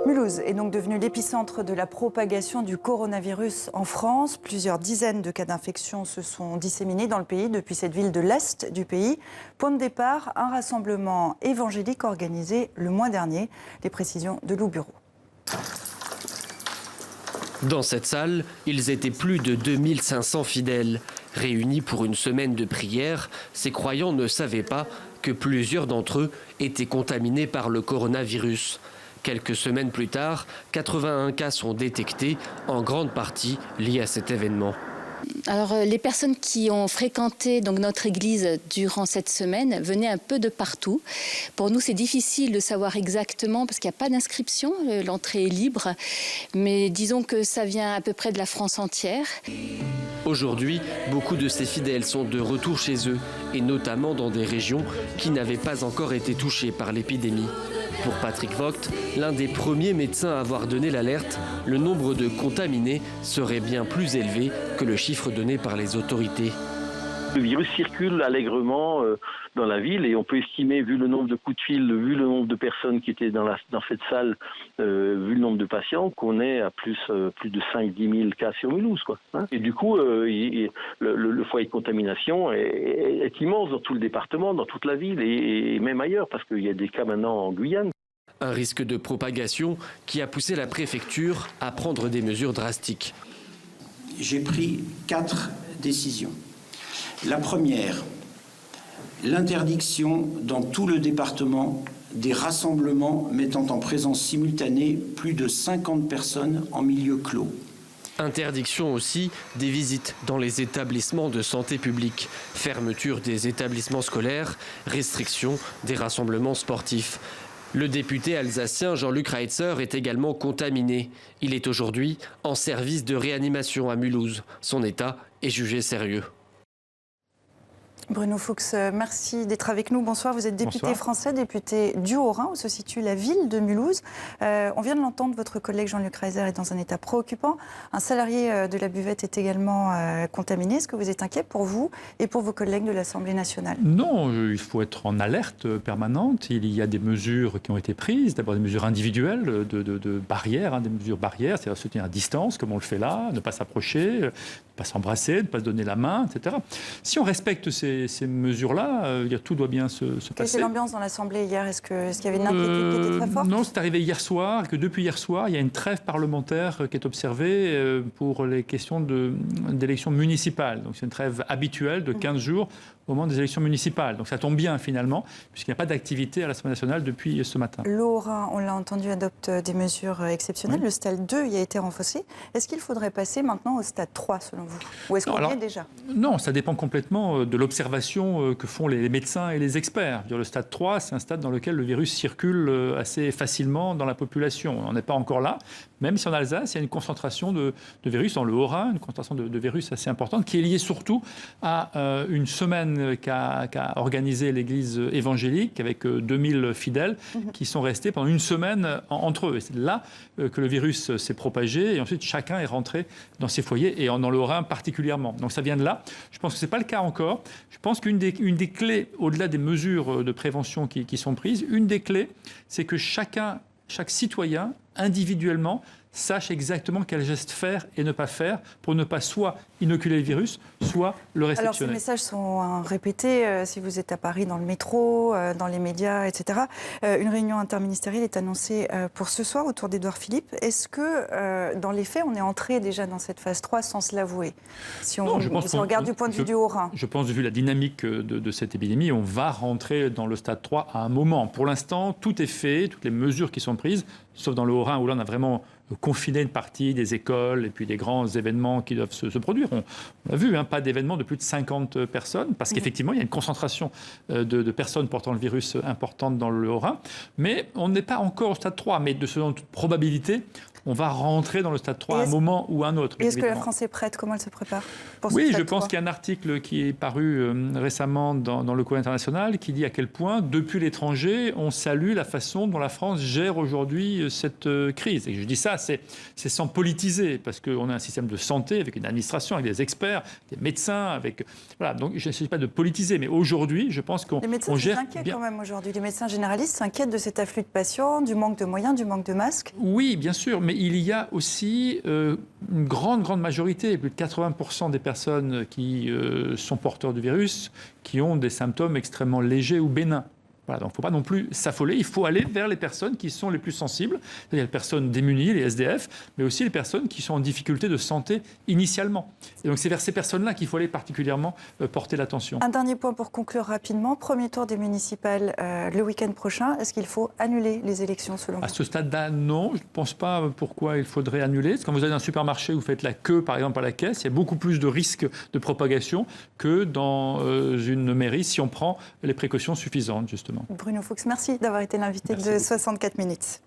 Mulhouse est donc devenu l'épicentre de la propagation du coronavirus en France. Plusieurs dizaines de cas d'infection se sont disséminés dans le pays depuis cette ville de l'Est du pays. Point de départ, un rassemblement évangélique organisé le mois dernier. Les précisions de Lou Bureau. Dans cette salle, ils étaient plus de 2500 fidèles. Réunis pour une semaine de prière, ces croyants ne savaient pas que plusieurs d'entre eux étaient contaminés par le coronavirus. Quelques semaines plus tard, 81 cas sont détectés, en grande partie liés à cet événement. Alors, les personnes qui ont fréquenté donc, notre église durant cette semaine venaient un peu de partout. Pour nous, c'est difficile de savoir exactement parce qu'il n'y a pas d'inscription, l'entrée est libre. Mais disons que ça vient à peu près de la France entière. Aujourd'hui, beaucoup de ces fidèles sont de retour chez eux, et notamment dans des régions qui n'avaient pas encore été touchées par l'épidémie. Pour Patrick Vogt, l'un des premiers médecins à avoir donné l'alerte, le nombre de contaminés serait bien plus élevé que le chiffre donné par les autorités. Le virus circule allègrement dans la ville et on peut estimer, vu le nombre de coups de fil, vu le nombre de personnes qui étaient dans cette salle, vu le nombre de patients, qu'on est à plus de 5-10 000 cas sur Mulhouse, quoi. Et du coup, le foyer de contamination est immense dans tout le département, dans toute la ville et même ailleurs, parce qu'il y a des cas maintenant en Guyane. Un risque de propagation qui a poussé la préfecture à prendre des mesures drastiques. J'ai pris 4 décisions. La première, l'interdiction dans tout le département des rassemblements mettant en présence simultanée plus de 50 personnes en milieu clos. Interdiction aussi des visites dans les établissements de santé publique, fermeture des établissements scolaires, restriction des rassemblements sportifs. Le député alsacien Jean-Luc Reitzer est également contaminé. Il est aujourd'hui en service de réanimation à Mulhouse. Son état est jugé sérieux. Bruno Fuchs, merci d'être avec nous. Bonsoir, vous êtes député français, député du Haut-Rhin, où se situe la ville de Mulhouse. On vient de l'entendre, votre collègue Jean-Luc Reitzer est dans un état préoccupant. Un salarié de la buvette est également contaminé. Est-ce que vous êtes inquiet pour vous et pour vos collègues de l'Assemblée nationale? Non, il faut être en alerte permanente. Il y a des mesures qui ont été prises, d'abord des mesures individuelles de barrières, des mesures barrières, c'est-à-dire se tenir à distance, comme on le fait là, ne pas s'approcher, ne pas s'embrasser, ne pas se donner la main, etc. Si on respecte ces mesures-là, tout doit bien se passer. Quelle était l'ambiance dans l'Assemblée hier? Est-ce qu'il y avait une inquiétude qui était très forte? Non, c'est arrivé hier soir, et que depuis hier soir, il y a une trêve parlementaire qui est observée pour les questions d'élections municipales. Donc c'est une trêve habituelle de 15 jours au moment des élections municipales. Donc ça tombe bien finalement, puisqu'il n'y a pas d'activité à l'Assemblée nationale depuis ce matin. Le Haut-Rhin, on l'a entendu, adopte des mesures exceptionnelles. Oui. Le stade 2 y a été renforcé. Est-ce qu'il faudrait passer maintenant au stade 3 selon vous? Ou est-ce qu'on y est déjà? Non, ça dépend complètement de l'observation que font les médecins et les experts. Le stade 3, c'est un stade dans lequel le virus circule assez facilement dans la population. On n'en est pas encore là, même si en Alsace, il y a une concentration de virus, dans le Haut-Rhin, une concentration de virus assez importante, qui est liée surtout à une semaine qu'a organisé l'Église évangélique avec 2000 fidèles qui sont restés pendant une semaine entre eux. Et c'est là que le virus s'est propagé et ensuite chacun est rentré dans ses foyers et dans le Haut-Rhin particulièrement. Donc ça vient de là. Je pense que ce n'est pas le cas encore. Je pense qu'une des clés, au-delà des mesures de prévention qui sont prises, une des clés, c'est que chaque citoyen, individuellement, sache exactement quel geste faire et ne pas faire pour ne pas soit inoculer le virus, soit le réceptionner. Alors ces messages sont répétés si vous êtes à Paris dans le métro, dans les médias, etc. Une réunion interministérielle est annoncée pour ce soir autour d'Édouard Philippe. Est-ce que dans les faits, on est entré déjà dans cette phase 3 sans se l'avouer? Si on regarde du point de vue du Haut-Rhin. Je pense, vu la dynamique de cette épidémie, on va rentrer dans le stade 3 à un moment. Pour l'instant, tout est fait, toutes les mesures qui sont prises, sauf dans le Haut-Rhin où là on a vraiment confiner une partie des écoles et puis des grands événements qui doivent se produire. On l'a vu, pas d'événements de plus de 50 personnes, parce qu'effectivement, il y a une concentration de personnes portant le virus importante dans le Haut-Rhin. Mais on n'est pas encore au stade 3, mais selon toute probabilité, on va rentrer dans le stade 3 à un moment ou à un autre. Est-ce que la France est prête? Comment elle se prépare pour Oui, je pense qu'il y a un article qui est paru récemment dans le Courrier international qui dit à quel point, depuis l'étranger, on salue la façon dont la France gère aujourd'hui cette crise. Et je dis ça, c'est sans politiser, parce qu'on a un système de santé avec une administration, avec des experts, des médecins, voilà. Donc je ne sais pas de politiser, mais aujourd'hui, je pense qu'on Les médecins gère s'inquiètent bien. quand même aujourd'hui. Les médecins généralistes s'inquiètent de cet afflux de patients, du manque de moyens, du manque de masques. Oui, bien sûr, mais il y a aussi une grande majorité, plus de 80% des personnes qui sont porteurs du virus, qui ont des symptômes extrêmement légers ou bénins. Voilà, donc il ne faut pas non plus s'affoler, il faut aller vers les personnes qui sont les plus sensibles, c'est-à-dire les personnes démunies, les SDF, mais aussi les personnes qui sont en difficulté de santé initialement. Et donc c'est vers ces personnes-là qu'il faut aller particulièrement porter l'attention. Un dernier point pour conclure rapidement. Premier tour des municipales le week-end prochain. Est-ce qu'il faut annuler les élections selon vous ? À ce stade-là, non. Je ne pense pas pourquoi il faudrait annuler. Parce que quand vous allez dans un supermarché, vous faites la queue, par exemple, à la caisse, il y a beaucoup plus de risques de propagation que dans une mairie si on prend les précautions suffisantes, justement. Bruno Fuchs, merci d'avoir été l'invité de 64 minutes.